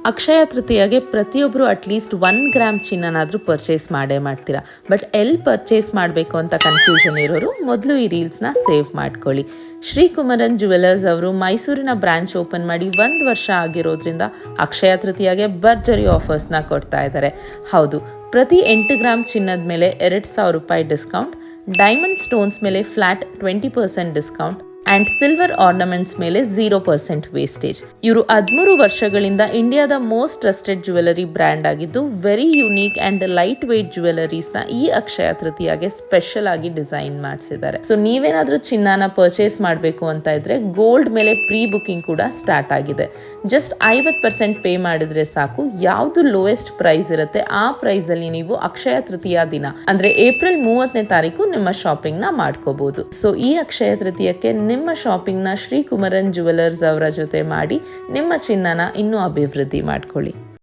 ಅಕ್ಷಯ ತೃತೀಯಗೆ ಪ್ರತಿಯೊಬ್ಬರು at least 1 gram ಚಿನ್ನನಾದರೂ purchase ಮಾಡ್ತೀರಾ. But ಎಲ್ಲಿ ಪರ್ಚೇಸ್ ಮಾಡಬೇಕು ಅಂತ ಕನ್ಫ್ಯೂಷನ್ ಇರೋರು ಮೊದಲು ಈ ರೀಲ್ಸ್ನ ಸೇವ್ ಮಾಡ್ಕೊಳ್ಳಿ. ಶ್ರೀಕುಮರನ್ ಜುವೆಲರ್ಸ್ ಅವರು ಮೈಸೂರಿನ ಬ್ರಾಂಚ್ ಓಪನ್ ಮಾಡಿ 1 ವರ್ಷ ಆಗಿರೋದ್ರಿಂದ ಅಕ್ಷಯ ತೃತೀಯಗೆ ಭರ್ಜರಿ ಆಫರ್ಸ್ನ ಕೊಡ್ತಾ ಇದ್ದಾರೆ. ಹೌದು, ಪ್ರತಿ 8 ಗ್ರಾಮ್ ಚಿನ್ನದ ಮೇಲೆ 2,000 ರೂಪಾಯಿ ಡಿಸ್ಕೌಂಟ್, ಡೈಮಂಡ್ ಸ್ಟೋನ್ಸ್ ಮೇಲೆ flat 20% discount and silver ornaments ಮೇಲೆ 0% ವೇಸ್ಟೇಜ್. ಇವರು 13 ವರ್ಷಗಳಿಂದ ಇಂಡಿಯಾದ ಮೋಸ್ಟ್ ಟ್ರಸ್ಟೆಡ್ ಜ್ಯುವೆಲರಿ ಬ್ರ್ಯಾಂಡ್ ಆಗಿದ್ದು very unique and light weight ಜ್ಯುವೆಲರೀಸ್ನ ಈ ಅಕ್ಷಯ ತೃತೀಯಗೆ ಸ್ಪೆಷಲ್ ಆಗಿ ಡಿಸೈನ್ ಮಾಡಿಸಿದ್ದಾರೆ. ಸೊ ನೀವೇನಾದ್ರೂ ಚಿನ್ನನ ಪರ್ಚೇಸ್ ಮಾಡಬೇಕು ಅಂತ ಇದ್ರೆ ಗೋಲ್ಡ್ ಮೇಲೆ ಪ್ರೀ ಬುಕಿಂಗ್ ಕೂಡ ಸ್ಟಾರ್ಟ್ ಆಗಿದೆ. ಜಸ್ಟ್ 50% ಪೇ ಮಾಡಿದ್ರೆ ಸಾಕು. ಯಾವುದು ಲೋಯೆಸ್ಟ್ ಪ್ರೈಸ್ ಇರುತ್ತೆ ಆ ಪ್ರೈಸ್ ಅಲ್ಲಿ ನೀವು ಅಕ್ಷಯ ತೃತೀಯ ದಿನ ಅಂದ್ರೆ ಏಪ್ರಿಲ್ 30ನೇ ತಾರೀಕು ನಿಮ್ಮ ಶಾಪಿಂಗ್ ನ ಮಾಡ್ಕೋಬಹುದು. ಸೊ ಈ ಅಕ್ಷಯ ತೃತೀಯಕ್ಕೆ ನಿಮ್ಮ ಶಾಪಿಂಗ್ನ ಶ್ರೀಕುಮರನ್ ಜುವೆಲರ್ಸ್ ಅವರ ಜೊತೆ ಮಾಡಿ ನಿಮ್ಮ ಚಿನ್ನನ ಇನ್ನೂ ಅಭಿವೃದ್ಧಿ ಮಾಡ್ಕೊಳ್ಳಿ.